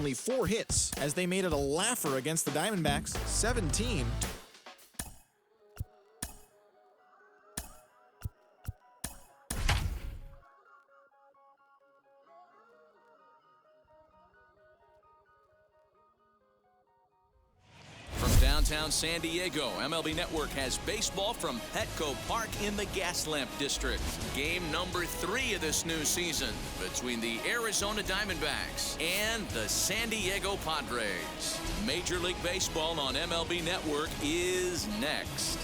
Only 4 hits as they made it a laugher against the Diamondbacks, 17. Downtown San Diego, MLB Network has baseball from Petco Park in the Gaslamp District. Game number 3 of this new season between the Arizona Diamondbacks and the San Diego Padres. Major League Baseball on MLB Network is next.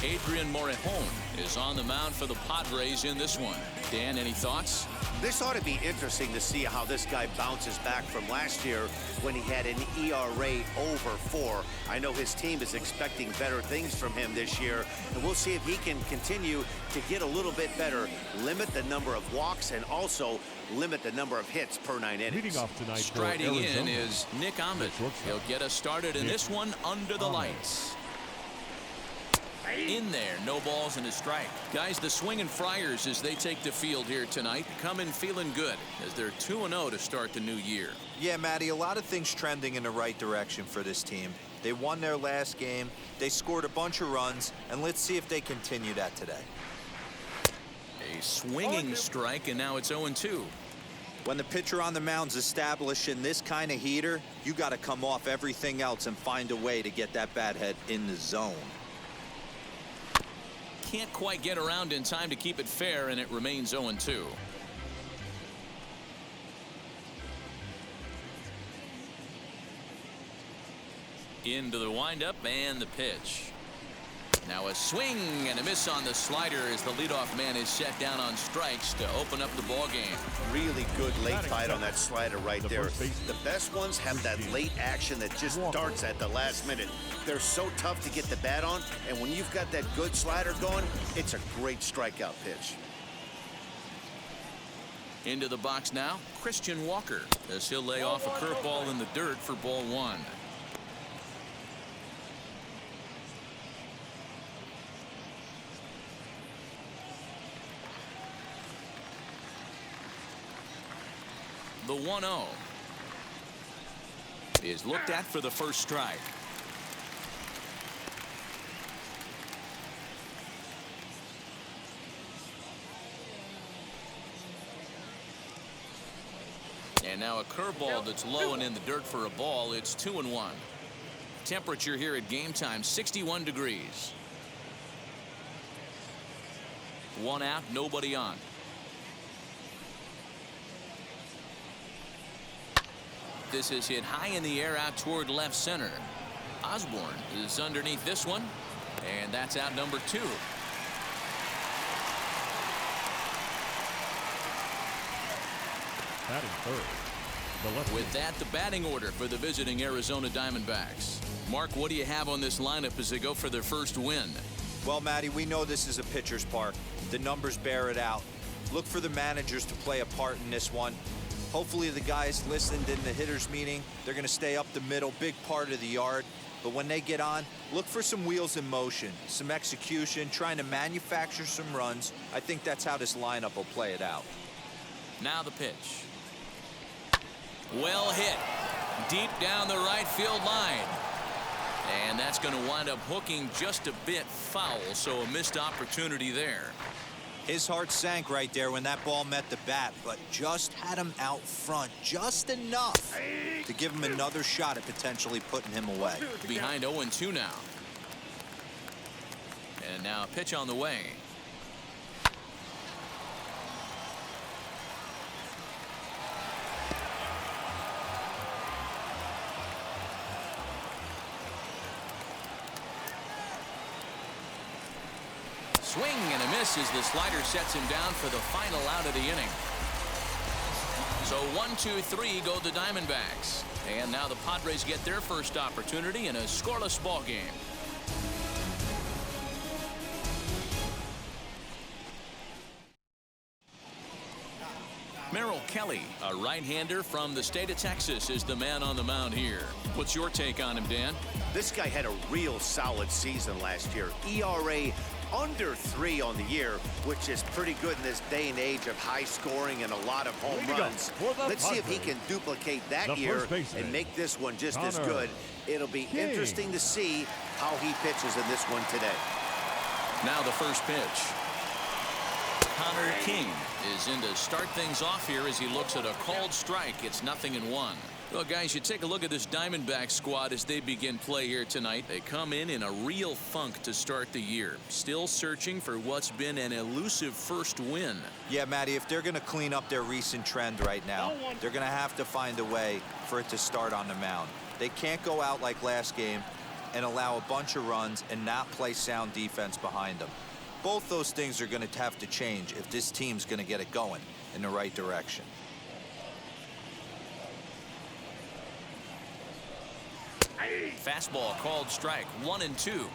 Adrian Morejon is on the mound for the Padres in this one. Dan, any thoughts? This ought to be interesting to see how this guy bounces back from last year when he had an ERA over 4. I know his team is expecting better things from him this year, and we'll see if he can continue to get a little bit better, limit the number of walks, and also limit the number of hits per 9 innings. Leading off tonight Striding in is Nick Ahmed. He'll get us started in this one under the lights. In there, no balls and a strike. Guys, the Swinging Friars, as they take the field here tonight, come in feeling good as they're 2-0 to start the new year. Yeah, Matty, a lot of things trending in the right direction for this team. They won their last game, they scored a bunch of runs, and let's see if they continue that today. A swinging strike, and now it's 0-2. When the pitcher on the mound's establishing this kind of heater, you got to come off everything else and find a way to get that bat head in the zone. Can't quite get around in time to keep it fair, and it remains 0-2. Into the windup and the pitch. Now a swing and a miss on the slider as the leadoff man is set down on strikes to open up the ball game. Really good late bite on that slider right there. The best ones have that late action that just darts at the last minute. They're so tough to get the bat on, and when you've got that good slider going, it's a great strikeout pitch. Into the box now, Christian Walker, as he'll lay off a curveball in the dirt for ball 1. The 1-0 is looked at for the first strike. And now a curveball that's low and in the dirt for a ball. It's 2-1. Temperature here at game time, 61 degrees. 1 out, nobody on. This is hit high in the air out toward left center. Osborne is underneath this one, and that's out number 2. Batting third. With that, the batting order for the visiting Arizona Diamondbacks. Mark, what do you have on this lineup as they go for their first win? Well, Matty, we know this is a pitcher's park. The numbers bear it out. Look for the managers to play a part in this one. Hopefully the guys listened in the hitters meeting. They're going to stay up the middle, big part of the yard. But when they get on, look for some wheels in motion, some execution, trying to manufacture some runs. I think that's how this lineup will play it out. Now the pitch. Well hit. Deep down the right field line. And that's going to wind up hooking just a bit foul, so a missed opportunity there. His heart sank right there when that ball met the bat, but just had him out front just enough to give him another shot at potentially putting him away. Behind 0-2 now. And now a pitch on the way. Swing and a miss as the slider sets him down for the final out of the inning. So 1-2-3 go the Diamondbacks. And now the Padres get their first opportunity in a scoreless ball game. Merrill Kelly, a right-hander from the state of Texas, is the man on the mound here. What's your take on him, Dan? This guy had a real solid season last year. ERA under 3 on the year, which is pretty good in this day and age of high scoring and a lot of home runs. Let's see if he can duplicate that year and make this one just as good. It'll be interesting to see how he pitches in this one today. Now the first pitch. Connor King is in to start things off here as he looks at a called strike. It's 0-1. Well, guys, you take a look at this Diamondbacks squad as they begin play here tonight. They come in a real funk to start the year. Still searching for what's been an elusive first win. Yeah, Matty, if they're going to clean up their recent trend right now, they're going to have to find a way for it to start on the mound. They can't go out like last game and allow a bunch of runs and not play sound defense behind them. Both those things are going to have to change if this team's going to get it going in the right direction. Fastball called strike, 1-2.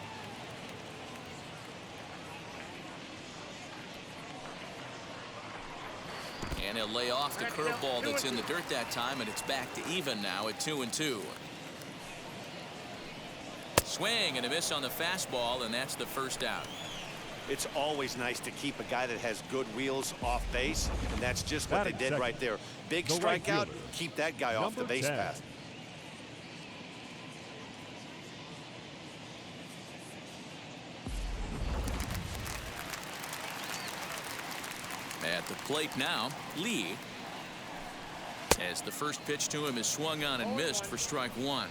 And he'll lay off the curveball that's in the dirt that time, and it's back to even now at 2-2. Swing and a miss on the fastball, and that's the first out. It's always nice to keep a guy that has good wheels off base, and that's just what they did right there. Big strikeout, keep that guy off the base path. At the plate now, Lee, as the first pitch to him is swung on and missed for strike 1.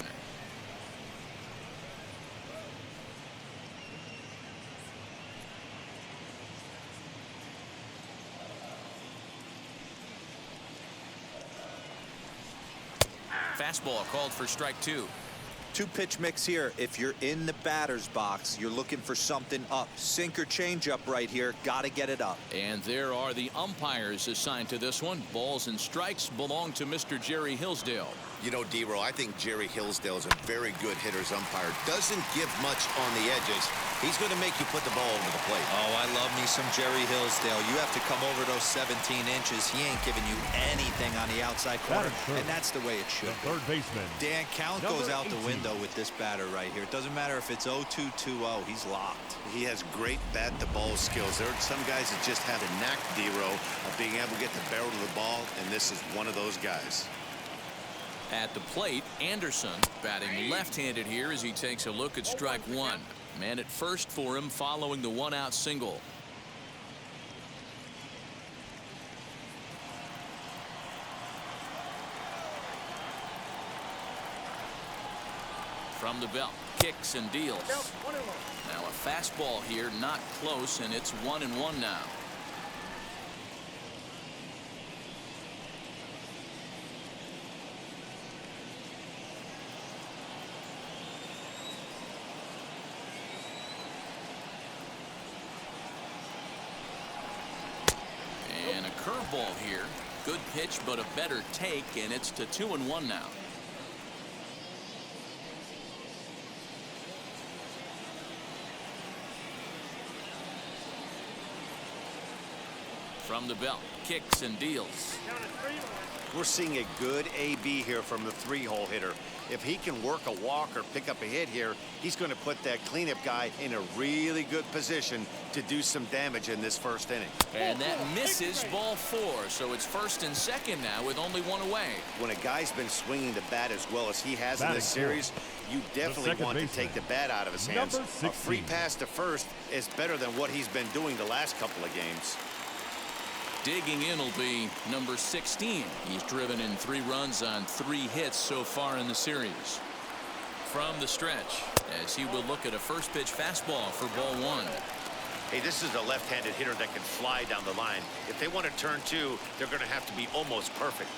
Fastball called for strike 2. 2-pitch mix here. If you're in the batter's box, you're looking for something up. Sink or change up right here. Got to get it up. And there are the umpires assigned to this one. Balls and strikes belong to Mr. Jerry Hillsdale. You know, D-Row, I think Jerry Hillsdale is a very good hitter's umpire. Doesn't give much on the edges. He's going to make you put the ball over the plate. Oh, I love me some Jerry Hillsdale. You have to come over those 17 inches. He ain't giving you anything on the outside corner, and that's the way it should be. Third baseman. Dan, count goes out the window with this batter right here. It doesn't matter if it's 0-2-2-0. He's locked. He has great bat-to-ball skills. There are some guys that just have a knack, D-Row, of being able to get the barrel of the ball, and this is one of those guys. At the plate, Anderson batting left-handed here as he takes a look at strike 1. Man at first for him following the 1-out single. From the belt, kicks and deals. Now a fastball here, not close, and it's 1-1 now. And a curveball here. Good pitch, but a better take, and it's to 2-1 now. From the belt, kicks and deals. We're seeing a good AB here from the 3-hole hitter. If he can work a walk or pick up a hit here, he's going to put that cleanup guy in a really good position to do some damage in this first inning. And that misses, ball 4. So it's first and second now with only 1 away. When a guy's been swinging the bat as well as he has in this series, you definitely want to take the bat out of his hands. A free pass to first is better than what he's been doing the last couple of games. Digging in will be number 16. He's driven in 3 runs on 3 hits so far in the series. From the stretch, as he will look at a first pitch fastball for ball 1. Hey, this is a left-handed hitter that can fly down the line. If they want to turn 2, they're going to have to be almost perfect.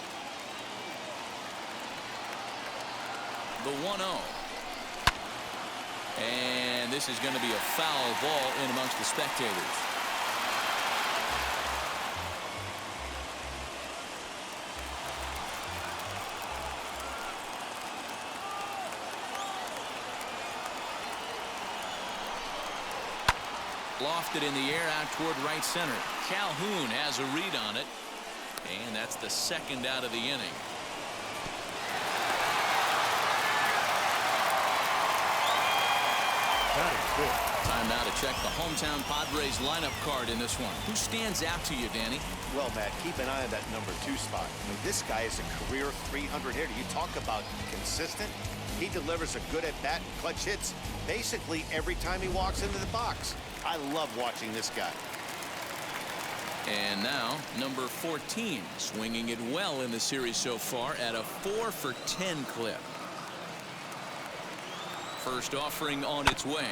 The 1-0. And this is going to be a foul ball in amongst the spectators. Lofted in the air out toward right center. Calhoun has a read on it, and that's the second out of the inning. Batting fifth. Time now to check the hometown Padres lineup card in this one. Who stands out to you, Danny? Well, Matt, keep an eye on that number 2 spot. I mean, this guy is a career 300 hitter. You talk about consistent. He delivers a good at-bat, clutch hits basically every time he walks into the box. I love watching this guy. And now, number 14, swinging it well in the series so far at a 4-for-10 clip. First offering on its way.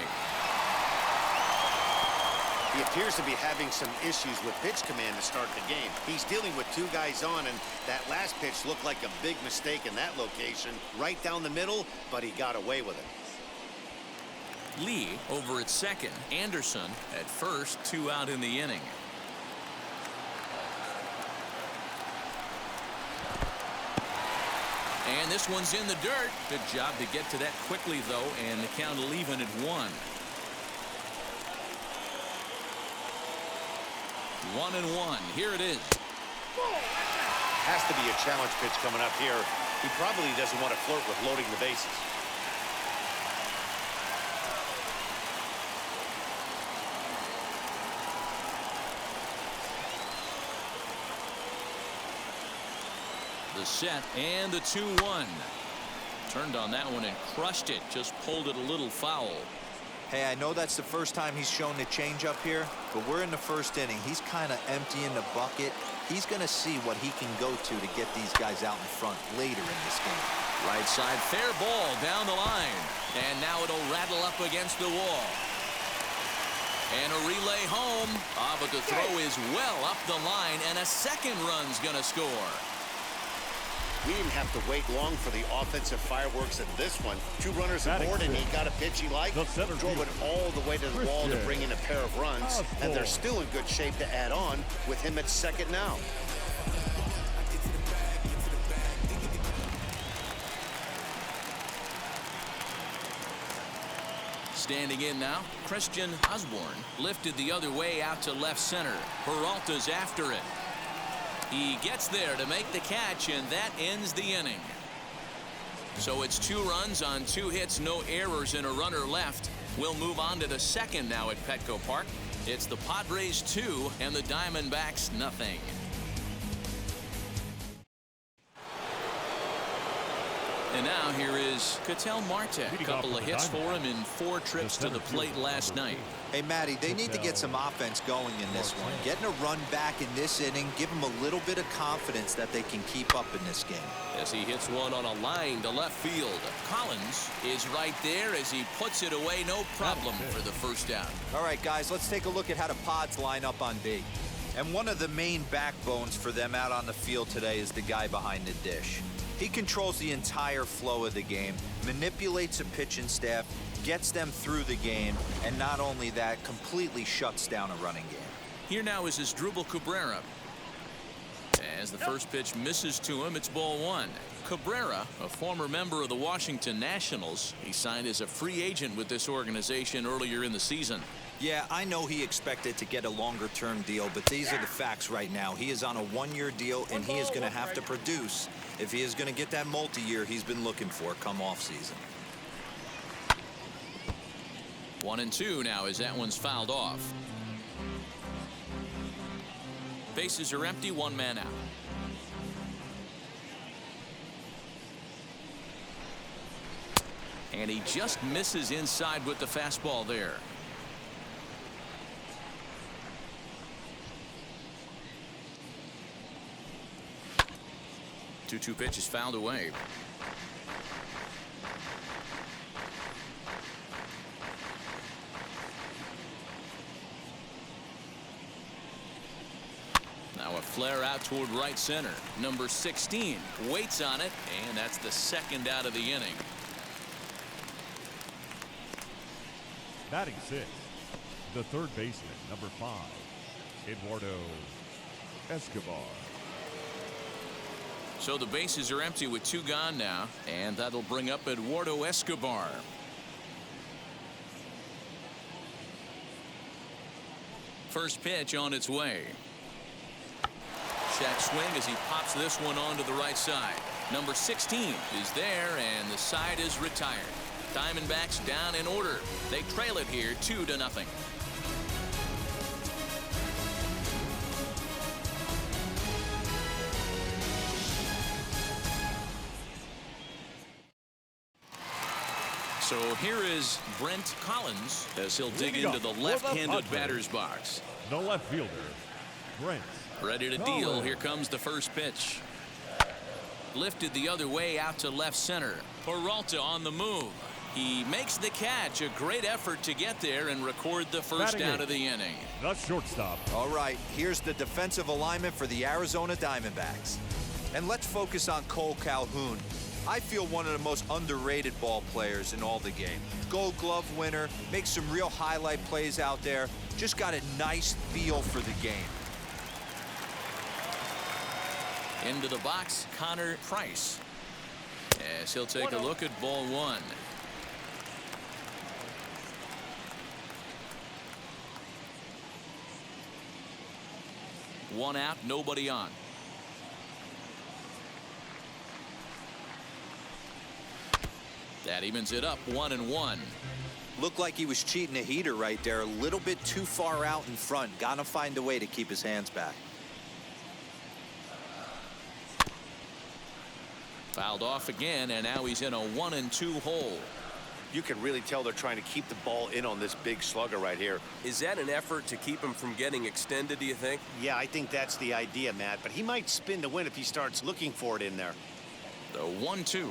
He appears to be having some issues with pitch command to start the game. He's dealing with 2 guys on, and that last pitch looked like a big mistake in that location, right down the middle, but he got away with it. Lee over at second. Anderson at first. 2 out in the inning. And this one's in the dirt. Good job to get to that quickly, though, and the count will even at 1. 1-1. Here it is. Has to be a challenge pitch coming up here. He probably doesn't want to flirt with loading the bases. The set and the 2-1. Turned on that one and crushed it. Just pulled it a little foul. Hey, I know that's the first time he's shown the changeup here, but we're in the first inning. He's kind of emptying the bucket. He's going to see what he can go to get these guys out in front later in this game. Right side, fair ball down the line. And now it'll rattle up against the wall. And a relay home. But the throw is well up the line, and a second run's going to score. We didn't have to wait long for the offensive fireworks in this one. 2 runners aboard, and he got a pitch he liked. Drove it all the way to the wall to bring in a pair of runs. And they're still in good shape to add on with him at second now. Standing in now, Christian Osborne lifted the other way out to left center. Peralta's after it. He gets there to make the catch, and that ends the inning. So it's 2 runs on 2 hits, no errors, and a runner left. We'll move on to the second now at Petco Park. It's the Padres 2 and the Diamondbacks nothing. And now here is Ketel Marte. A couple of hits for him in 4 trips to the plate last night. Hey, Matty, they need to get some offense going in this one. Getting a run back in this inning, give them a little bit of confidence that they can keep up in this game. As he hits one on a line to left field. Collins is right there as he puts it away. No problem for the first out. All right, guys, let's take a look at how the Pods line up on D. And one of the main backbones for them out on the field today is the guy behind the dish. He controls the entire flow of the game, manipulates the pitching staff, gets them through the game, and not only that, completely shuts down a running game. Here now is Asdrubal Cabrera. As the first pitch misses to him, it's ball 1. Cabrera, a former member of the Washington Nationals, he signed as a free agent with this organization earlier in the season. Yeah, I know he expected to get a longer-term deal, but these are the facts right now. He is on a 1-year deal, and he is going to have to produce if he is going to get that multi-year he's been looking for come off-season. 1-2 now as that one's fouled off. Bases are empty, 1 man out. And he just misses inside with the fastball there. Two pitches fouled away. Now a flare out toward right center. Number 16 waits on it, and that's the second out of the inning. Batting 6th, the third baseman, number 5, Eduardo Escobar. So the bases are empty with 2 gone now, and that'll bring up Eduardo Escobar. First pitch on its way. Check swing as he pops this one onto the right side. Number 16 is there, and the side is retired. Diamondbacks down in order. They trail it here 2-0. So here is Brent Collins as he'll dig into the left-handed batter's box. The left fielder, Brent. Ready to deal. Here comes the first pitch. Lifted the other way out to left center. Peralta on the move. He makes the catch. A great effort to get there and record the first out of the inning. The shortstop. All right, here's the defensive alignment for the Arizona Diamondbacks. And let's focus on Cole Calhoun. I feel one of the most underrated ball players in all the game. Gold Glove winner, makes some real highlight plays out there. Just got a nice feel for the game. Into the box, Connor Price. As he'll take a look at ball one. One out, nobody on. That evens it up 1-1. Looked like he was cheating a heater right there. A little bit too far out in front. Gotta find a way to keep his hands back. Fouled off again, and now he's in a 1-2 hole. You can really tell they're trying to keep the ball in on this big slugger right here. Is that an effort to keep him from getting extended, do you think? Yeah, I think that's the idea, Matt, but he might spin to win if he starts looking for it in there. The 1-2.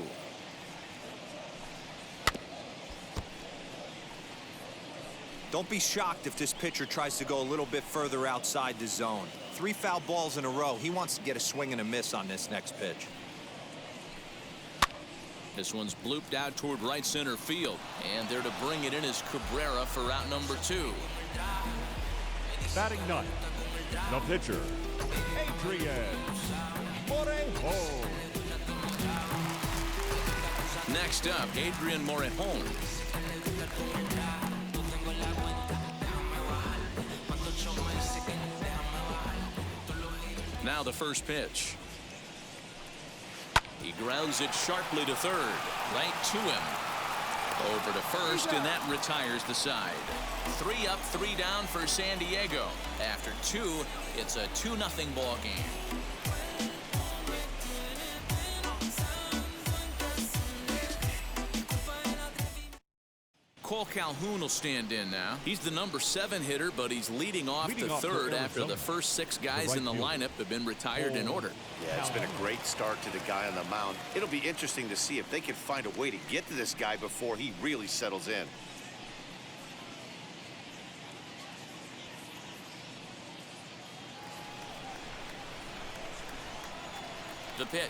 Don't be shocked if this pitcher tries to go a little bit further outside the zone. 3 foul balls in a row. He wants to get a swing and a miss on this next pitch. This one's blooped out toward right center field. And there to bring it in is Cabrera for out number 2. Batting ninth, the pitcher, Adrian Morejon. Next up, Adrian Morejon. Now the first pitch. He grounds it sharply to third. Right to him. Over to first, and that retires the side. 3 up, 3 down for San Diego. After 2, it's a 2-0 ball game. Cole Calhoun will stand in now. He's the number 7 hitter, but he's leading off the third after the first 6 guys in the lineup have been retired in order. Yeah, it's been a great start to the guy on the mound. It'll be interesting to see if they can find a way to get to this guy before he really settles in. The pitch.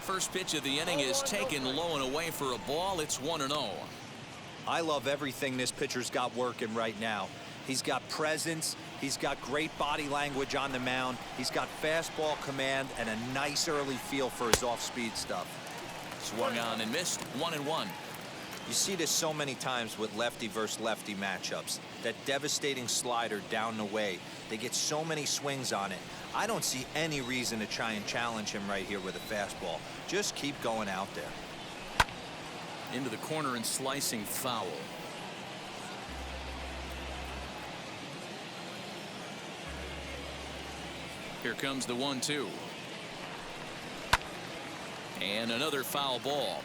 First pitch of the inning is taken low and away for a ball. It's 1-0. I love everything this pitcher's got working right now. He's got presence. He's got great body language on the mound. He's got fastball command and a nice early feel for his off-speed stuff. Swung on and missed. 1-1. You see this so many times with lefty versus lefty matchups. That devastating slider down the way. They get so many swings on it. I don't see any reason to try and challenge him right here with a fastball. Just keep going out there. Into the corner and slicing foul. Here comes the 1-2. And another foul ball.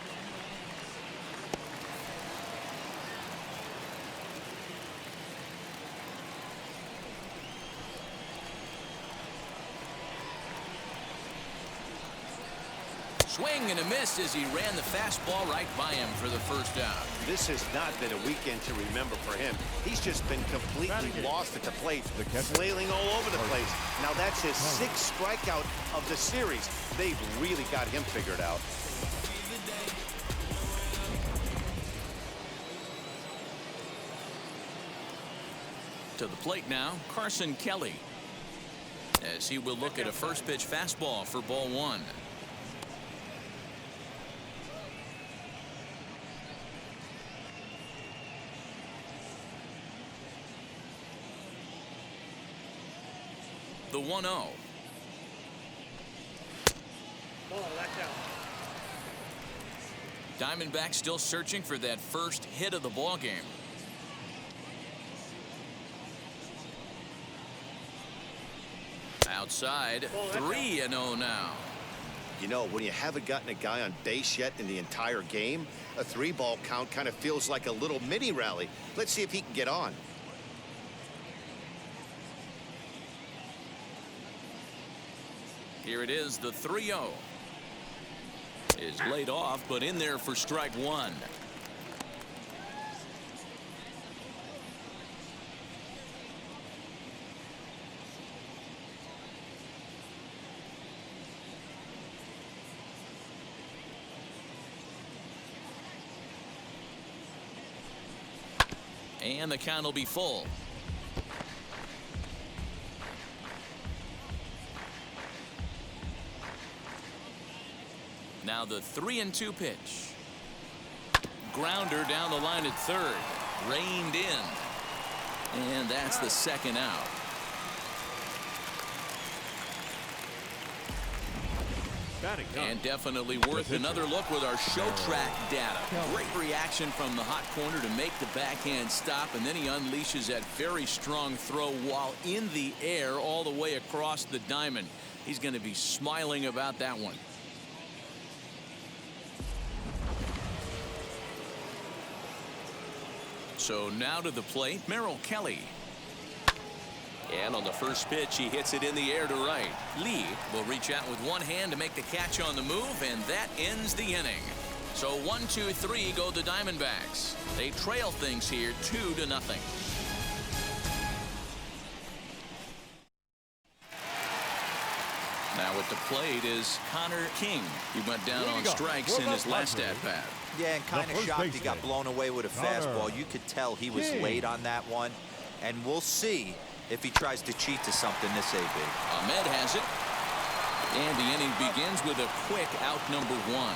Swing and a miss as he ran the fastball right by him for the first out. This has not been a weekend to remember for him. He's just been completely lost at the plate, flailing all over the place. Now that's his 6th strikeout of the series. They've really got him figured out. To the plate now, Carson Kelly. As he will look at a first pitch fastball for ball 1. The 1-0. Diamondbacks still searching for that first hit of the ball game. Outside, 3-0 now. You know, when you haven't gotten a guy on base yet in the entire game, a 3-ball count kind of feels like a little mini rally. Let's see if he can get on. Here it is, the 3-0. Is laid off, but in there for strike one. And the count will be full. Now the 3-2 pitch. Grounder down the line at third. Reined in. And that's the second out. And definitely worth another look with our show track data. Great reaction from the hot corner to make the backhand stop, and then he unleashes that very strong throw while in the air all the way across the diamond. He's going to be smiling about that one. So now to the plate, Merrill Kelly. And on the first pitch, he hits it in the air to right. Lee will reach out with one hand to make the catch on the move, and that ends the inning. So 1-2-3 go the Diamondbacks. They trail things here 2-0. Now at the plate is Connor King. He went down on strikes in his last at-bat. Yeah, and kind of shocked he got blown away with a fastball. You could tell he was late on that one. And we'll see if he tries to cheat to something this AB. Ahmed has it. And the inning begins with a quick out number one.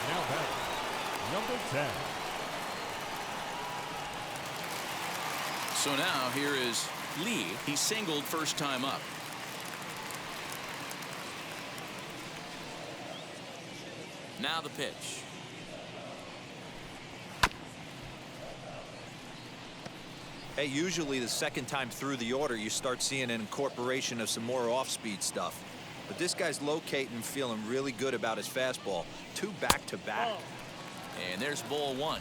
Now back, number 10. So now here is Lee. He singled first time up. Now the pitch. Hey, usually the second time through the order, you start seeing an incorporation of some more off-speed stuff. But this guy's locating, feeling really good about his fastball. 2 back-to-back. And there's ball one.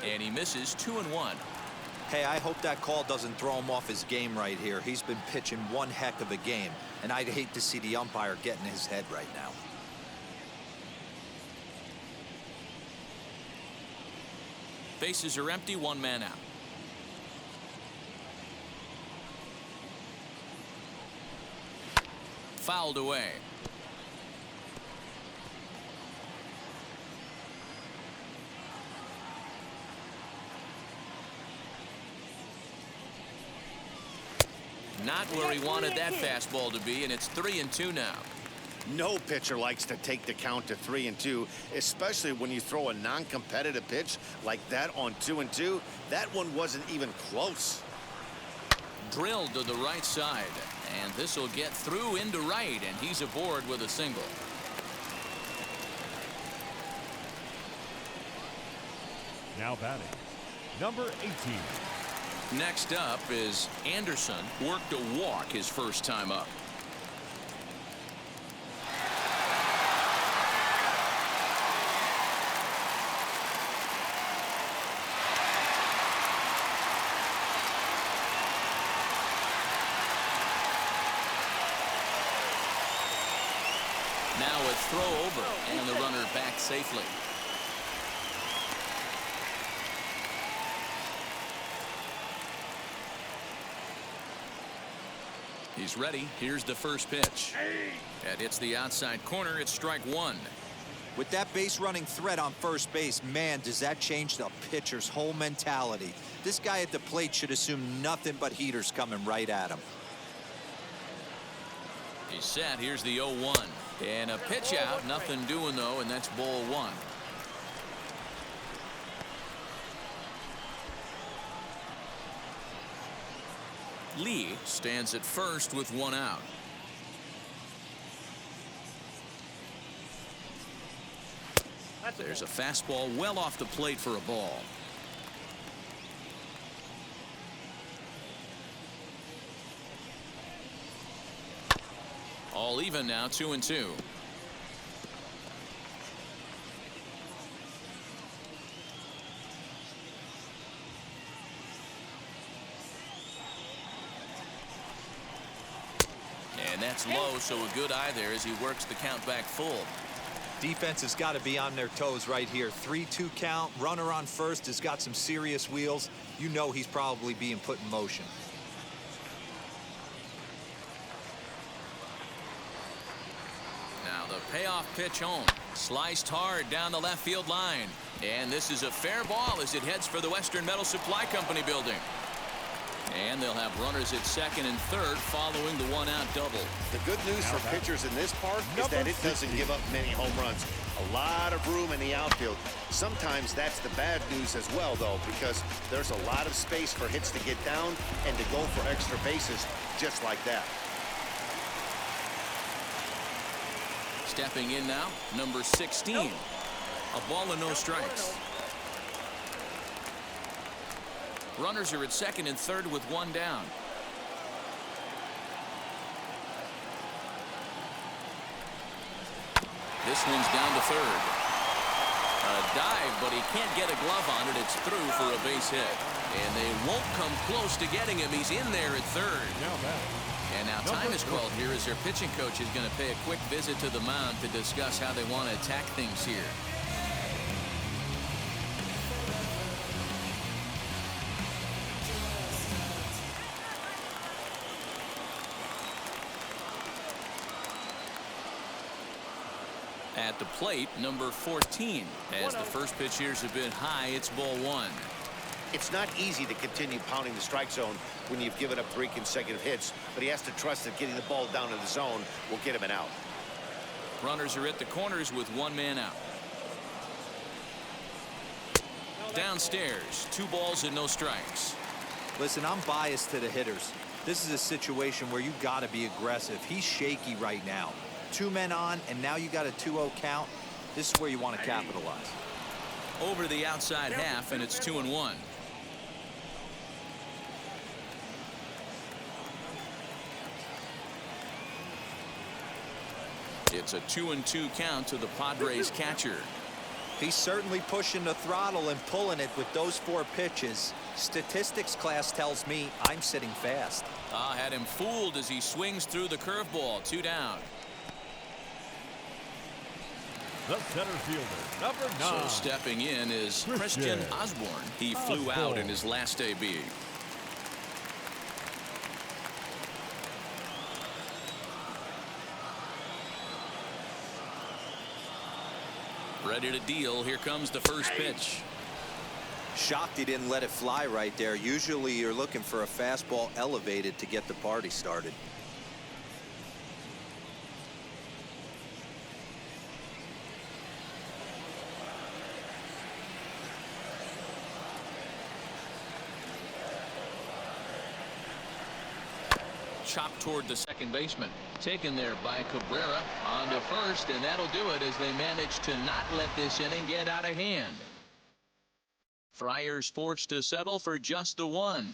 And he misses 2-1. Hey, I hope that call doesn't throw him off his game right here. He's been pitching one heck of a game, and I'd hate to see the umpire get in his head right now. Bases are empty, one man out. Fouled away. Not where he wanted that fastball to be, and it's 3-2 now. No pitcher likes to take the count to 3-2, especially when you throw a non-competitive pitch like that on 2-2. That one wasn't even close. Drilled to the right side, and this will get through into right, and he's aboard with a single. Now batting, number 18. Next up is Anderson. Worked a walk his first time up. Now a throw over, and the runner back safely. He's ready. Here's the first pitch. That hits the outside corner. It's strike one. With that base running threat on first base, man, does that change the pitcher's whole mentality. This guy at the plate should assume nothing but heaters coming right at him. He's set. Here's the 0-1. And a pitch out. Nothing doing, though, and that's ball one. Lee stands at first with one out. There's a fastball well off the plate for a ball. All even now, 2-2. And that's low, so a good eye there as he works the count back full. Defense has got to be on their toes right here. 3-2 count. Runner on first has got some serious wheels. You know he's probably being put in motion. Now the payoff pitch home. Sliced hard down the left field line. And this is a fair ball as it heads for the Western Metal Supply Company building. And they'll have runners at second and third following the one-out double. The good news for pitchers in this park is that it doesn't give up many home runs. A lot of room in the outfield. Sometimes that's the bad news as well, though, because there's a lot of space for hits to get down and to go for extra bases just like that. Stepping in now, number 16. A ball and no strikes. Runners are at second and third with one down. This one's down to third. A dive, but he can't get a glove on it. It's through for a base hit. And they won't come close to getting him. He's in there at third. And now time is called here as their pitching coach is going to pay a quick visit to the mound to discuss how they want to attack things here. At the plate, number 14. As the first pitch here is a bit high, it's ball one. It's not easy to continue pounding the strike zone when you've given up 3 consecutive hits, but he has to trust that getting the ball down in the zone will get him an out. Runners are at the corners with one man out. Downstairs, 2 balls and no strikes. Listen, I'm biased to the hitters. This is a situation where you got to be aggressive. He's shaky right now. 2 men on, and now you got a 2-0 count. This is where you want to capitalize. Over the outside half, and it's 2-1. It's a 2-2 count to the Padres catcher. He's certainly pushing the throttle and pulling it with those 4 pitches. Statistics class tells me I'm sitting fast. Had him fooled as he swings through the curveball. 2 down. The center fielder, number 9. So stepping in is Christian Osborne. He flew out in his last AB. Ready to deal. Here comes the first pitch. Shocked he didn't let it fly right there. Usually you're looking for a fastball elevated to get the party started. Chopped toward the second baseman. Taken there by Cabrera on to first, and that'll do it as they manage to not let this inning get out of hand. Friars forced to settle for just the 1.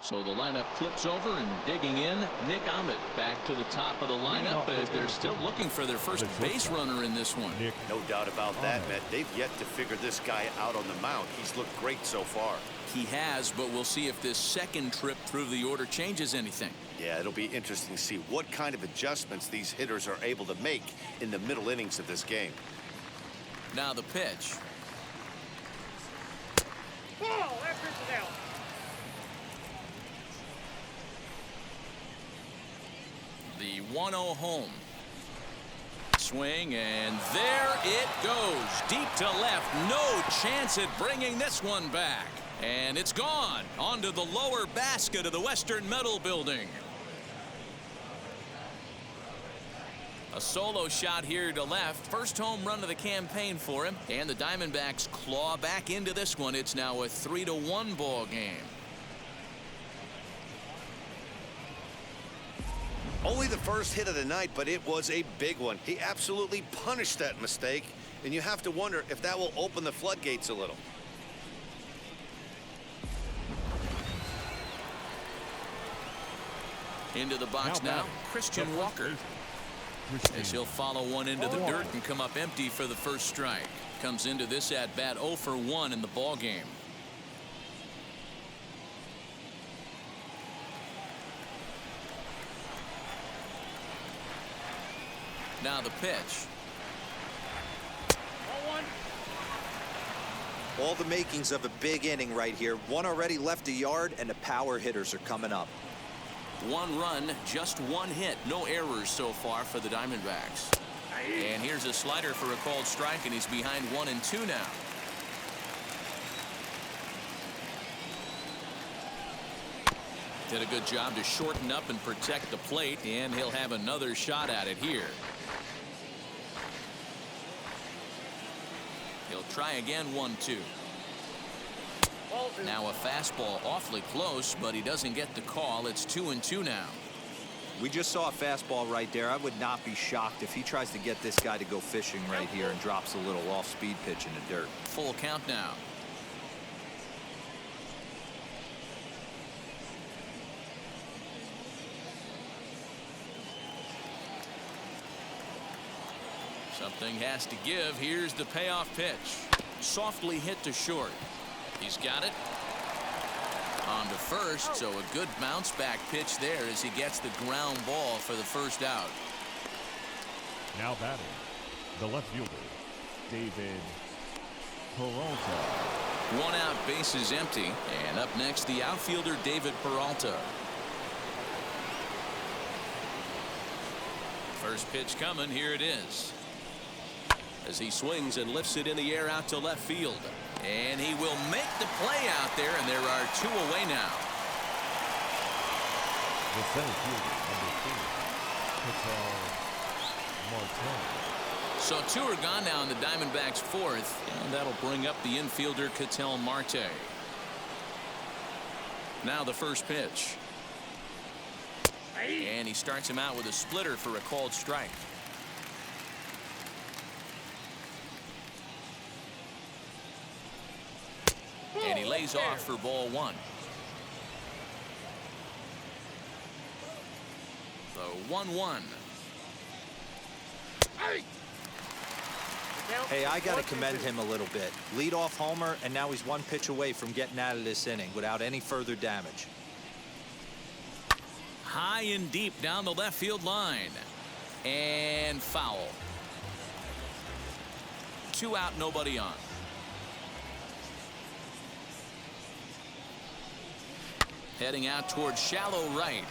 So the lineup flips over, and digging in, Nick Ahmed back to the top of the lineup as they're still looking for their first base runner in this one. No doubt about that, Matt. They've yet to figure this guy out on the mound. He's looked great so far. He has, but we'll see if this second trip through the order changes anything. Yeah, it'll be interesting to see what kind of adjustments these hitters are able to make in the middle innings of this game. Now the pitch. Ball, that pitch is out. The 1-0 home. Swing, and there it goes. Deep to left. No chance at bringing this one back. And it's gone onto the lower basket of the Western Metal Building. A solo shot here to left. First home run of the campaign for him. And the Diamondbacks claw back into this one. It's now a 3-1 ball game. Only the first hit of the night, but it was a big one. He absolutely punished that mistake, and you have to wonder if that will open the floodgates a little. Into the box now, Christian Walker. As he'll follow one into the dirt and come up empty for the first strike. Comes into this at bat 0 for 1 in the ball game. Now the pitch. All the makings of a big inning right here. One already left the yard, and the power hitters are coming up. 1 run, just 1 hit. No errors so far for the Diamondbacks. And here's a slider for a called strike, and he's behind 1-2 now. Did a good job to shorten up and protect the plate, and he'll have another shot at it here. He'll try again, 1-2. Now a fastball awfully close, but he doesn't get the call. It's 2-2 now. We just saw a fastball right there. I would not be shocked if he tries to get this guy to go fishing right here and drops a little off-speed pitch in the dirt. Full count now. Something has to give. Here's the payoff pitch. Softly hit to short. He's got it. On to first, so a good bounce back pitch there as he gets the ground ball for the first out. Now batting, the left fielder, David Peralta. 1 out, bases empty. And up next, the outfielder, David Peralta. First pitch coming. Here it is. As he swings and lifts it in the air out to left field. And he will make the play out there, and there are 2 away now. The center fielder, number 4, Ketel Marte. So 2 are gone now in the Diamondbacks' 4th, and that'll bring up the infielder Ketel Marte. Now the first pitch. And he starts him out with a splitter for a called strike. And he lays off for ball 1. The 1-1. Hey, I got to commend him a little bit. Leadoff homer, and now he's 1 pitch away from getting out of this inning without any further damage. High and deep down the left field line. And foul. 2 out, nobody on. Heading out towards shallow right.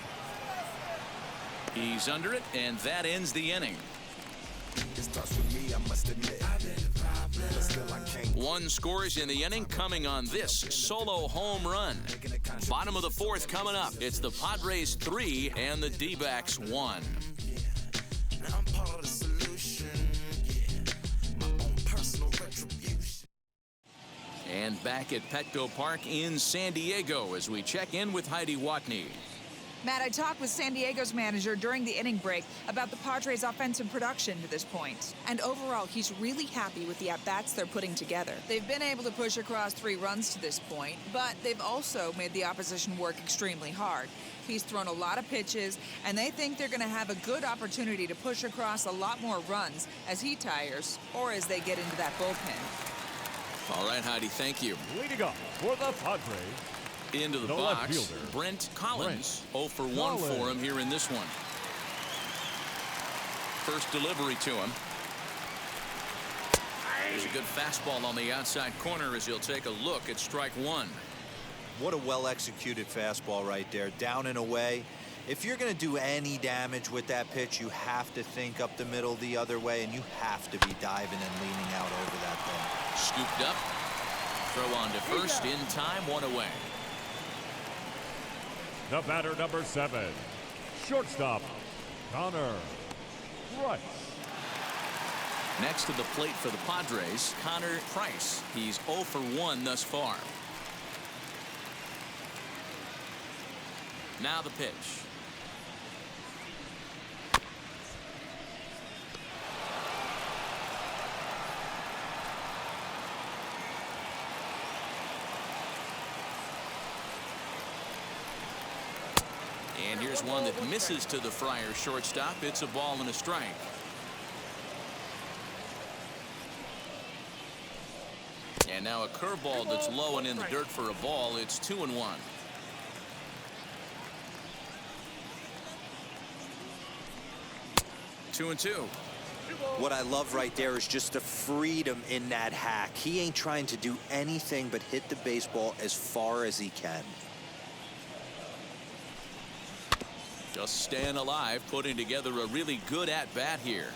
He's under it, and that ends the inning. 1 scores in the inning coming on this solo home run. Bottom of the 4th coming up. It's the Padres 3 and the D-backs 1. And back at Petco Park in San Diego as we check in with Heidi Watney. Matt, I talked with San Diego's manager during the inning break about the Padres' offensive production to this point. And overall, he's really happy with the at-bats they're putting together. They've been able to push across 3 runs to this point, but they've also made the opposition work extremely hard. He's thrown a lot of pitches, and they think they're going to have a good opportunity to push across a lot more runs as he tires or as they get into that bullpen. All right, Heidi, thank you. Leading up for the Padres, into the box, Brent Collins. 0 for 1 for him here in this one. First delivery to him. There's a good fastball on the outside corner as he'll take a look at strike 1. What a well-executed fastball right there, down and away. If you're going to do any damage with that pitch, you have to think up the middle the other way, and you have to be diving and leaning out over that thing. Scooped up. Throw on to first in time, 1 away. The batter, number 7, shortstop, Connor Rice. Next to the plate for the Padres, Connor Price. He's 0 for 1 thus far. Now the pitch. And here's one that misses to the Friars shortstop. It's a ball and a strike. And now a curveball that's low and in the dirt for a ball. It's 2-1. Two and two. What I love right there is just the freedom in that hack. He ain't trying to do anything but hit the baseball as far as he can. Just staying alive, putting together a really good at-bat here.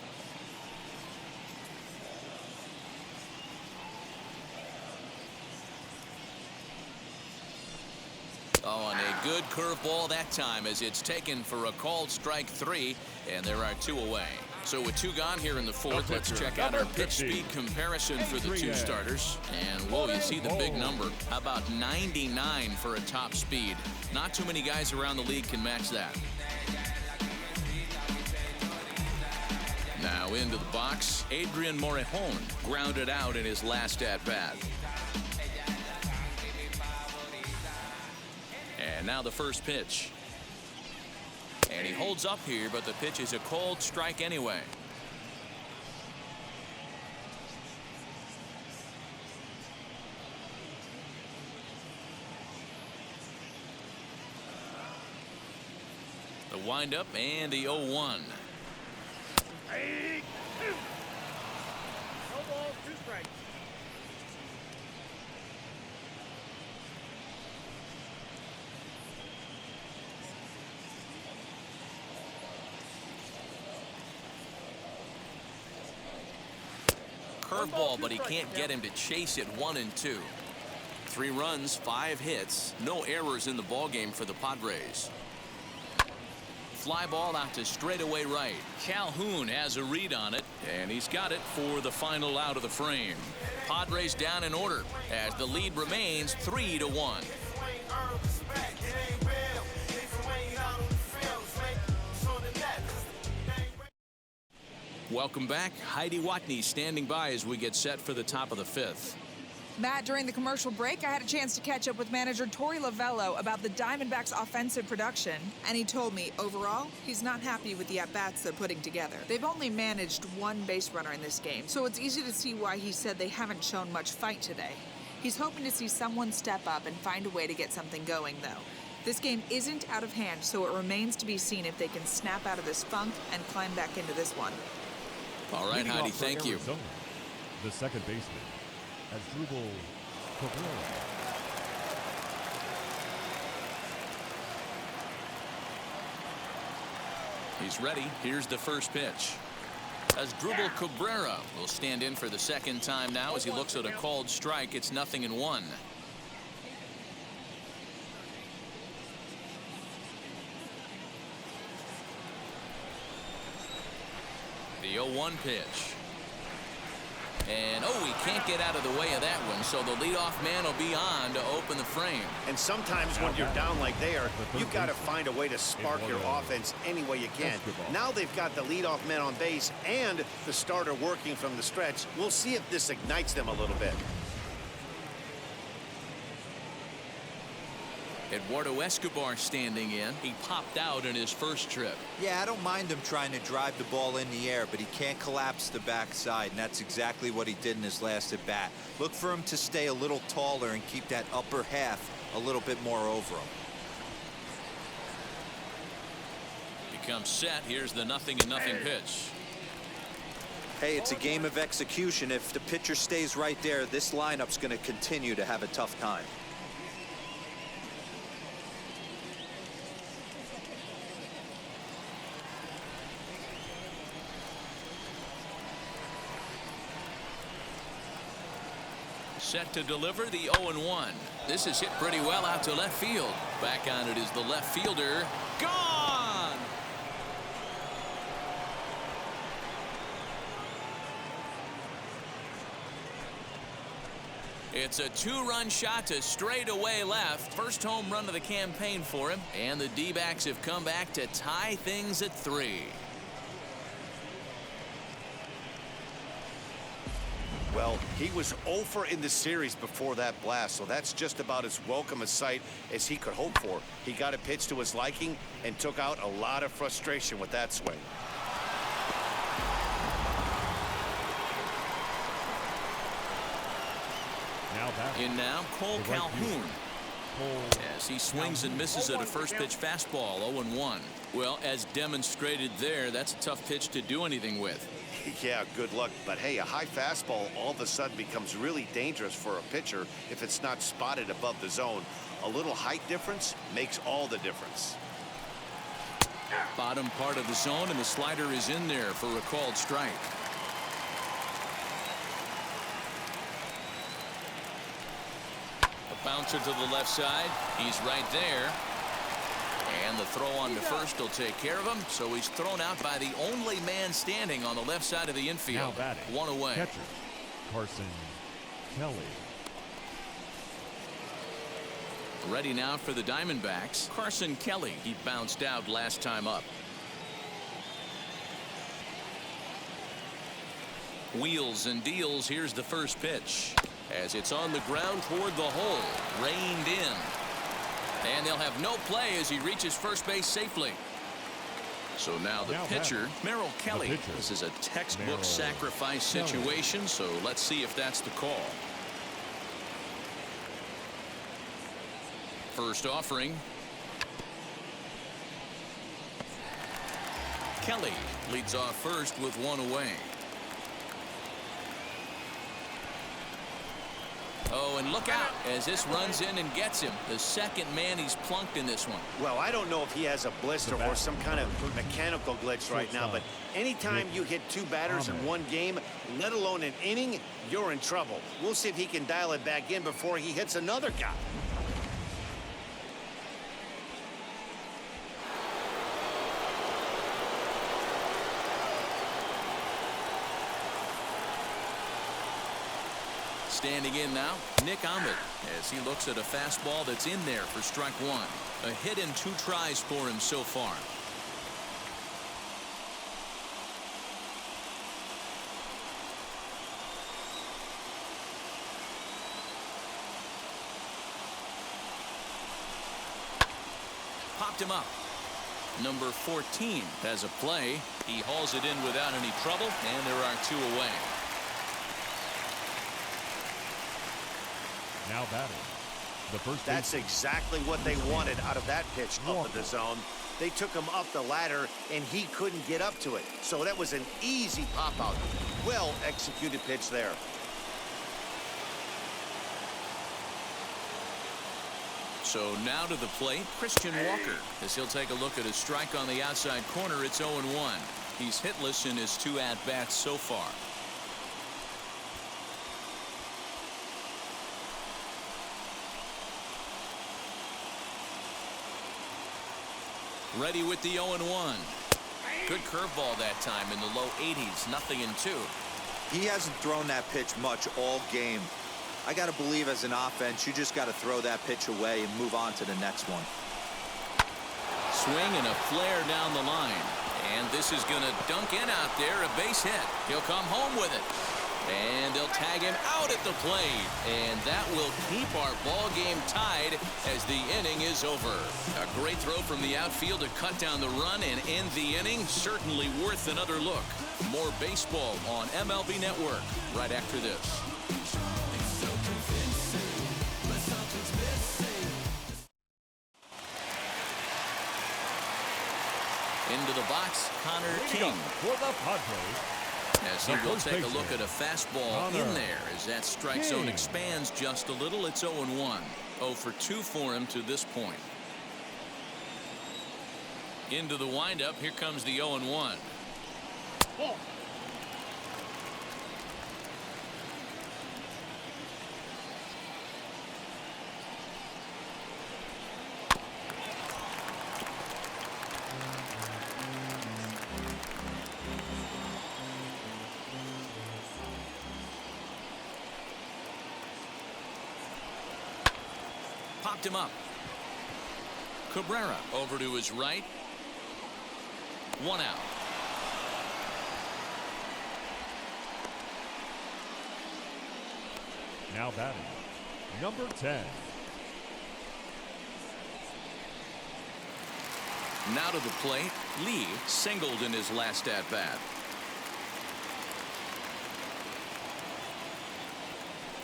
Oh, and a good curveball that time as it's taken for a called strike 3, and there are 2 away. So with 2 gone here in the 4th, let's check out our pitch speed comparison for the 2 starters. And whoa, you see the big number. How about 99 for a top speed? Not too many guys around the league can match that. Now into the box, Adrian Morejon grounded out in his last at-bat. And now the first pitch. And he holds up here, but the pitch is a cold strike anyway. The windup and the 0-1. No balls, 2 strikes. Curveball, but he can't get him to chase it. 1 and 2. 3 runs, 5 hits, no errors in the ballgame for the Padres. Fly ball out to straightaway right. Calhoun has a read on it, and he's got it for the final out of the frame. Padres down in order as the lead remains 3-1. Welcome back. Heidi Watney standing by as we get set for the top of the 5th. Matt, during the commercial break, I had a chance to catch up with manager Torey Lovello about the Diamondbacks' offensive production, and he told me, overall, he's not happy with the at-bats they're putting together. They've only managed 1 base runner in this game, so it's easy to see why he said they haven't shown much fight today. He's hoping to see someone step up and find a way to get something going, though. This game isn't out of hand, so it remains to be seen if they can snap out of this funk and climb back into this one. All right, Heidi, thank you. Arizona, the second baseman, Asdrubal Cabrera. He's ready. Here's the first pitch. Asdrubal Cabrera will stand in for the second time now as he looks at a called strike. It's 0-1. The 0-1 pitch. And, oh, he can't get out of the way of that one, so the leadoff man will be on to open the frame. And sometimes when you're down like they are, you've got to find a way to spark your offense any way you can. Now they've got the leadoff man on base and the starter working from the stretch. We'll see if this ignites them a little bit. Eduardo Escobar standing in. He popped out in his first trip. Yeah, I don't mind him trying to drive the ball in the air, but he can't collapse the backside, and that's exactly what he did in his last at bat. Look for him to stay a little taller and keep that upper half a little bit more over him. Becomes set. Here's the 0-0 pitch. Hey, it's a game of execution. If the pitcher stays right there, this lineup's going to continue to have a tough time. Set to deliver the 0-1. This is hit pretty well out to left field. Back on it is the left fielder. Gone! It's a 2-run shot to straightaway left. First home run of the campaign for him. And the D-backs have come back to tie things at 3. Well, he was 0 in the series before that blast, so that's just about as welcome a sight as he could hope for. He got a pitch to his liking and took out a lot of frustration with that swing. In now, Cole Calhoun. As he swings and misses at a first pitch fastball, 0-1. Well, as demonstrated there, that's a tough pitch to do anything with. Yeah, good luck. But hey, a high fastball all of a sudden becomes really dangerous for a pitcher if it's not spotted above the zone. A little height difference makes all the difference. Bottom part of the zone, and the slider is in there for a called strike. Bouncer to the left side. He's right there. And the throw on to first will take care of him. So he's thrown out by the only man standing on the left side of the infield. Now batting, 1 away. catcher, Carson Kelly. Ready now for the Diamondbacks. Carson Kelly. He bounced out last time up. Wheels and deals. Here's the first pitch. As it's on the ground toward the hole. Reined in. And they'll have no play as he reaches first base safely. So now the pitcher, Merrill Kelly. This is a textbook sacrifice situation, so let's see if that's the call. First offering. Kelly leads off first with 1 away. Oh, and look out as this runs in and gets him. The second man he's plunked in this one. Well, I don't know if he has a blister or some kind of mechanical glitch right now, but anytime you hit 2 batters in one game, let alone an inning, you're in trouble. We'll see if he can dial it back in before he hits another guy. Standing in now, Nick Ahmed, as he looks at a fastball that's in there for strike 1. A hit in 2 tries for him so far. Popped him up. Number 14 has a play. He hauls it in without any trouble, and there are 2 away. Now batting, the first. That's exactly what they wanted out of that pitch up in the zone. They took him up the ladder, and he couldn't get up to it. So that was an easy pop-out. Well executed pitch there. So now to the plate, Christian Walker, as he'll take a look at a strike on the outside corner. It's 0-1. He's hitless in his 2 at-bats so far. Ready with the 0-1. Good curveball that time in the low 80s. Nothing in 2. He hasn't thrown that pitch much all game. I got to believe as an offense, you just got to throw that pitch away and move on to the next one. Swing and a flare down the line. And this is going to dunk in out there. A base hit. He'll come home with it. And they'll tag him out at the plate. And that will keep our ball game tied as the inning is over. A great throw from the outfield to cut down the run and end the inning. Certainly worth another look. More baseball on MLB Network right after this. Into the box, Connor King. For the Padres. As he will take a look at a fastball in there as that strike zone expands just a little. It's 0-1. 0 for 2 for him to this point. Into the windup. Here comes the 0-1. chopped him up. Cabrera over to his right. 1 out. Now batting, number 10. Now to the plate, Lee singled in his last at-bat.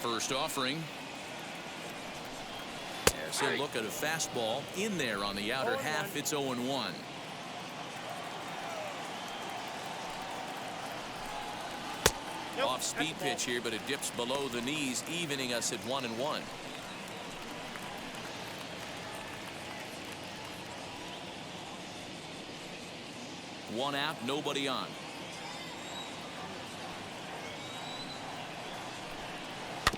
First offering. As he'll look at a fastball in there on the outer half, it's 0-1. Off-speed pitch here, but it dips below the knees, evening us at 1-1. One out, nobody on.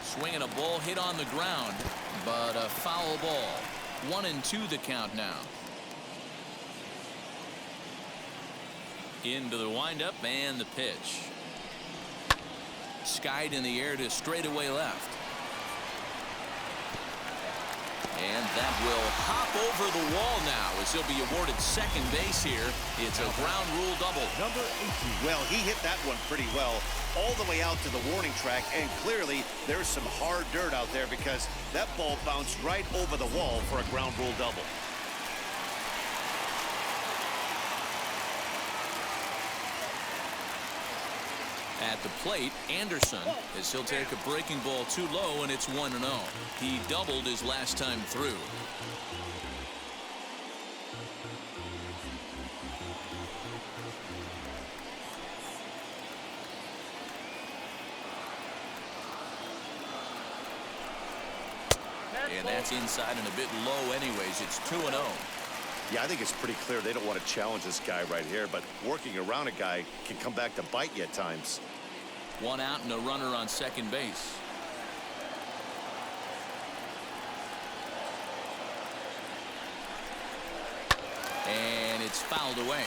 Swinging a ball hit on the ground, but a foul ball. 1-2 the count now. Into the windup and the pitch. Skied in the air to straightaway left. And that will hop over the wall now as he'll be awarded second base here. It's a ground rule double. Number 18. Well, he hit that one pretty well all the way out to the warning track, and clearly there's some hard dirt out there because that ball bounced right over the wall for a ground rule double. At the plate, Anderson, as he'll take a breaking ball too low, and it's 1-0. He doubled his last time through. And that's inside and a bit low anyways. It's 2-0. Yeah, I think it's pretty clear they don't want to challenge this guy right here, but working around a guy can come back to bite you at times. 1 out and a runner on second base. And it's fouled away.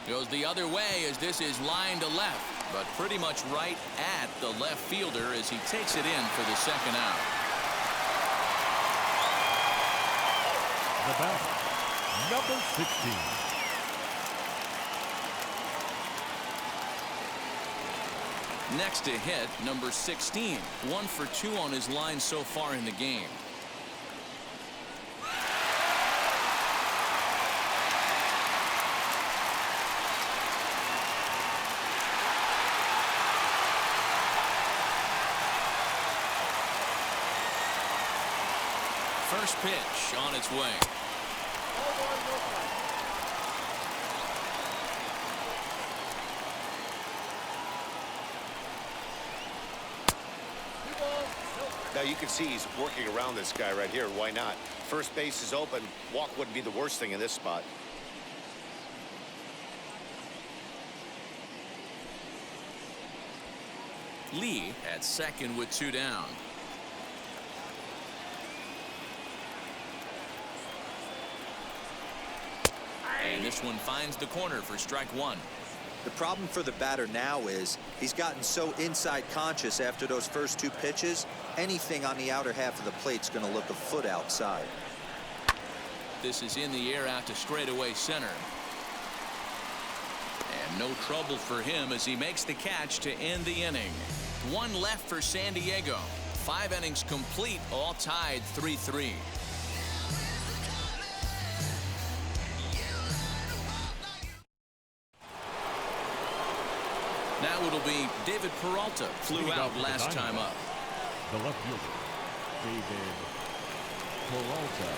Goes the other way as this is lined to left, but pretty much right at the left fielder as he takes it in for the second out. The batter, number 16. Next to hit, number 16. 1 for 2 on his line so far in the game. First pitch on its way. Now you can see he's working around this guy right here. Why not? First base is open. Walk wouldn't be the worst thing in this spot. Lee at second with 2 down. And this one finds the corner for strike 1. The problem for the batter now is he's gotten so inside conscious after those first 2 pitches. Anything on the outer half of the plate's going to look a foot outside. This is in the air out to straightaway center. And no trouble for him as he makes the catch to end the inning. 1 left for San Diego. 5 innings complete, all tied 3-3. Now it'll be David Peralta, flew out last time up. The left fielder, David Peralta.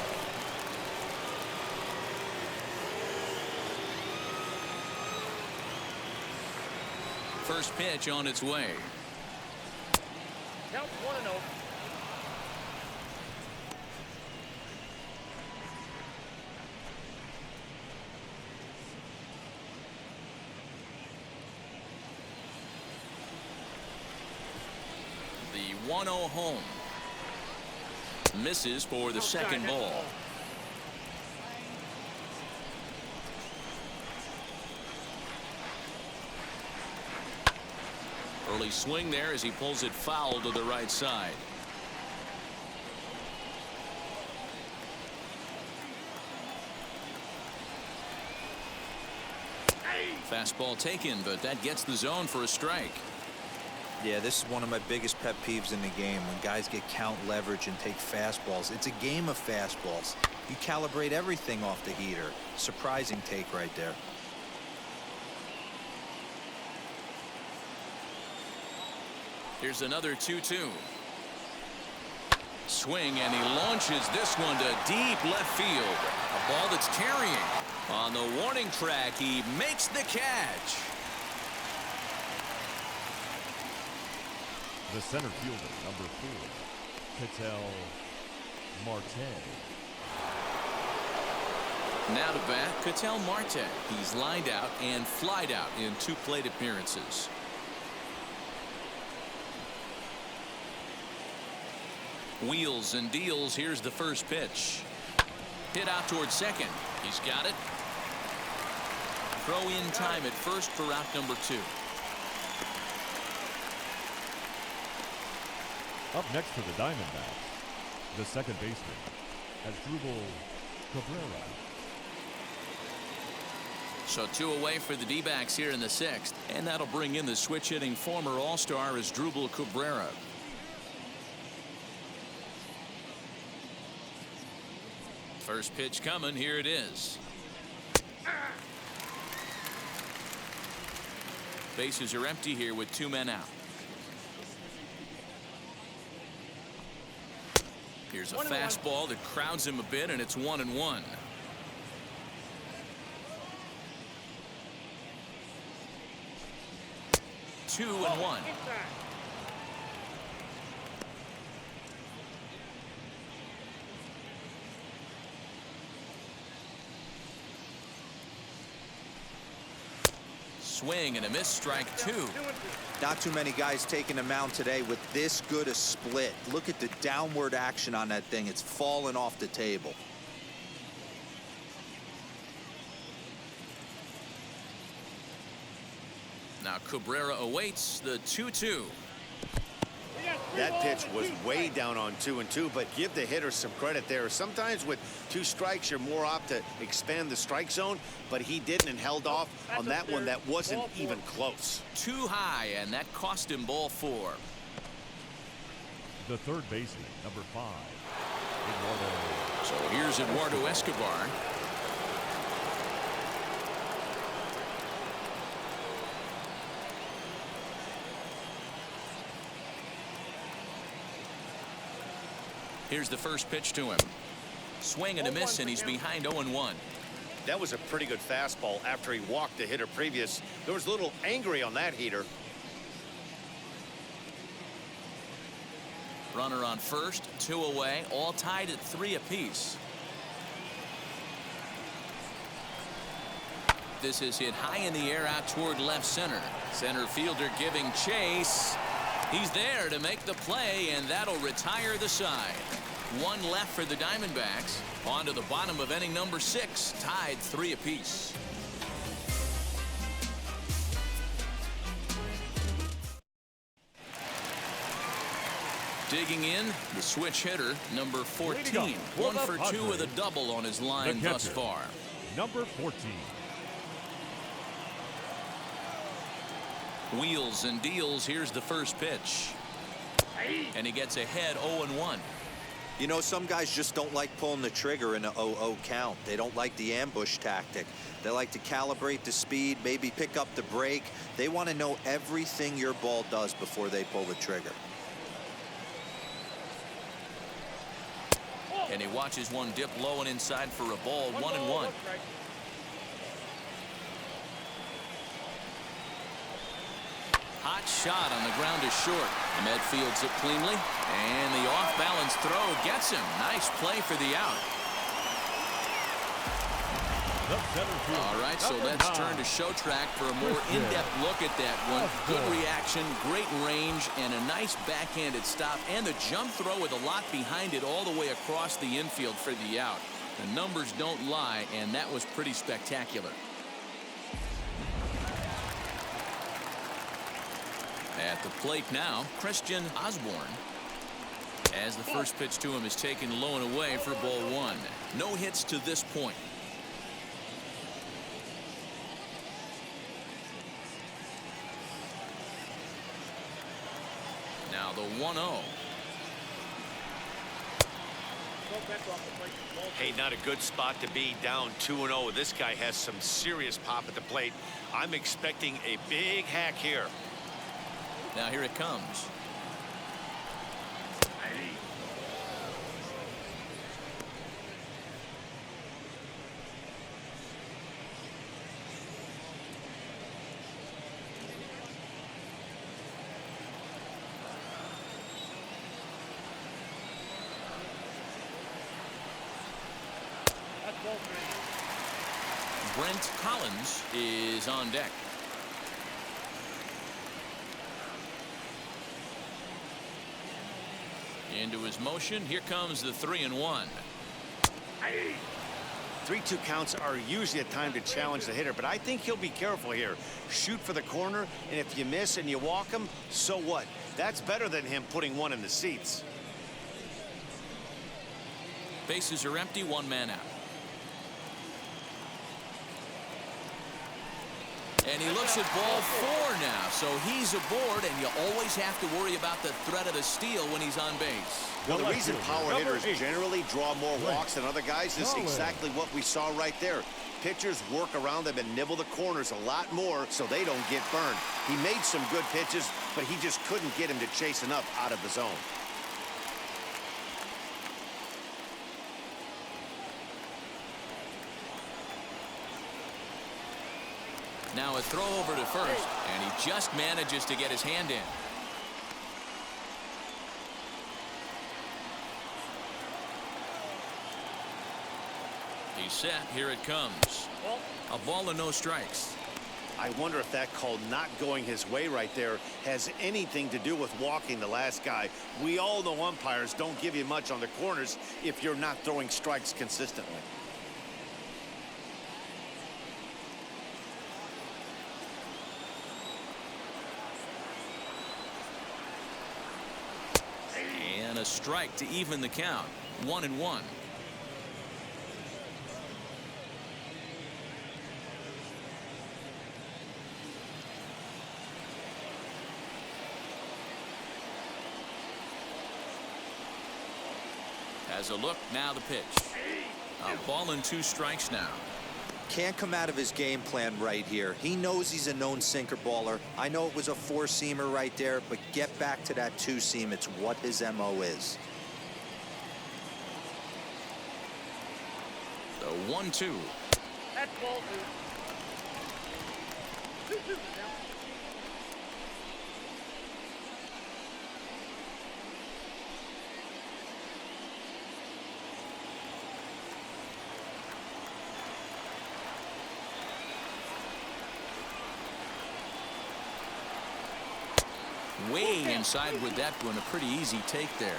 First pitch on its way. Count 1-0. The 1-0 home. Misses for the second ball. Early swing there as he pulls it foul to the right side. Fastball taken, but that gets the zone for a strike. Yeah, this is one of my biggest pet peeves in the game, when guys get count leverage and take fastballs. It's a game of fastballs. You calibrate everything off the heater. Surprising take right there. Here's another 2-2. Swing, and he launches this one to deep left field. A ball that's carrying. On the warning track, he makes the catch. The center fielder, number 4, Ketel Marte. Now to bat, Ketel Marte. He's lined out and flied out in 2 plate appearances. Wheels and deals. Here's the first pitch. Hit out towards second. He's got it. Throw in time at first for out number 2. Up next for the Diamondbacks, the second baseman, Asdrubal Cabrera. So 2 away for the D-backs here in the 6th, and that'll bring in the switch-hitting former All-Star Asdrubal Cabrera. First pitch coming. Here it is. Bases are empty here with 2 men out. Here's a fastball that crowds him a bit, and it's 1-1. Two and one. Swing and a miss, strike 2. Not too many guys taking the mound today with this good a split. Look at the downward action on that thing. It's falling off the table. Now Cabrera awaits the 2-2. That pitch was way down on 2-2, but give the hitter some credit there. Sometimes with 2 strikes, you're more apt to expand the strike zone, but he didn't and held off on that one that wasn't even close. Too high, and that cost him ball 4. The third baseman, number 5, Eduardo. So here's Eduardo Escobar. Here's the first pitch to him. Swing and a miss, and he's behind 0-1. That was a pretty good fastball after he walked the hitter previous. There was a little angry on that heater. Runner on first, 2 away, all tied at 3 apiece. This is hit high in the air out toward left center. Center fielder giving chase. He's there to make the play, and that'll retire the side. 1 left for the Diamondbacks. On to the bottom of inning number 6, tied 3 apiece. Digging in, the switch hitter, number 14. 1 for 2 with a double on his line thus far. Number 14. Wheels and deals. Here's the first pitch. And he gets ahead 0-1. You know, some guys just don't like pulling the trigger in a 0-0 count. They don't like the ambush tactic. They like to calibrate the speed, maybe pick up the brake. They want to know everything your ball does before they pull the trigger. And he watches one dip low and inside for a ball. 1-1. Hot shot on the ground is short. Ahmed fields it cleanly, and the off-balance throw gets him. Nice play for the out. All right, so let's turn to show track for a more in-depth look at that one. Good reaction, great range, and a nice backhanded stop, and the jump throw with a lot behind it all the way across the infield for the out. The numbers don't lie, and that was pretty spectacular. At the plate now, Christian Osborne. As the first pitch to him is taken low and away for ball one. No hits to this point. Now the 1-0. Hey, not a good spot to be, down 2-0. This guy has some serious pop at the plate. I'm expecting a big hack here. Now here it comes. Brent Collins is on deck. Into his motion. Here comes the 3-1. 3-2 counts are usually a time to challenge the hitter, but I think he'll be careful here. Shoot for the corner, and if you miss and you walk him, so what? That's better than him putting one in the seats. Bases are empty, one man out. And he looks at ball four now, so he's aboard, and you always have to worry about the threat of the steal when he's on base. Well, the reason power hitters generally draw more walks than other guys is exactly what we saw right there. Pitchers work around them and nibble the corners a lot more so they don't get burned. He made some good pitches, but he just couldn't get him to chase enough out of the zone. Now a throw over to first, and he just manages to get his hand in. He's set. Here it comes. A ball and no strikes. I wonder if that call not going his way right there has anything to do with walking the last guy. We all know umpires don't give you much on the corners if you're not throwing strikes consistently. And a strike to even the count. 1-1. Has a look, now the pitch. A ball and 2 strikes now. Can't come out of his game plan right here. He knows he's a known sinker baller. I know it was a 4-seamer right there, but get back to that 2-seam. It's what his MO is. The 1-2. That's ball 2. Way inside with that one. A pretty easy take there.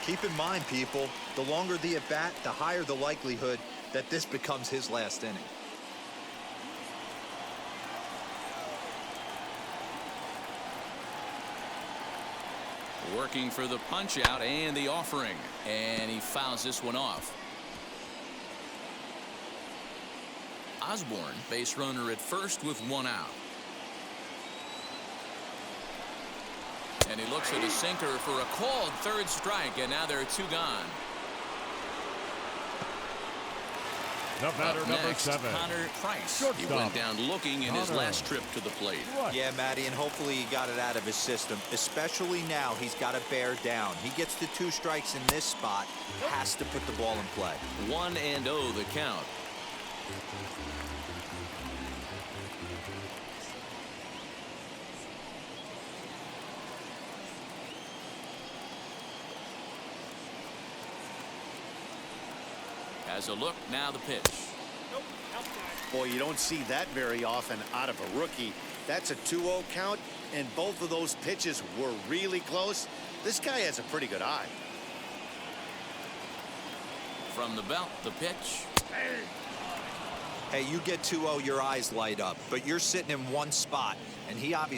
Keep in mind, people, the longer the at-bat, the higher the likelihood that this becomes his last inning. Working for the punch out and the offering, and he fouls this one off. Osborne, base runner at first with 1 out. And he looks at a sinker for a called 3rd strike, and now there are 2 gone. The batter, Up number next, 7. Connor Price. Shortstop. He went down looking in his Connor. last trip to the plate. Right. Yeah, Matty, and hopefully he got it out of his system. Especially now, he's got to bear down. He gets the 2 strikes in this spot, has to put the ball in play. 1-0 the count. Has a look, now the pitch. Boy, you don't see that very often out of a rookie. That's a 2-0 count, and both of those pitches were really close. This guy has a pretty good eye. From the belt, the pitch. Hey, you get 2-0, your eyes light up, but you're sitting in one spot, and he obviously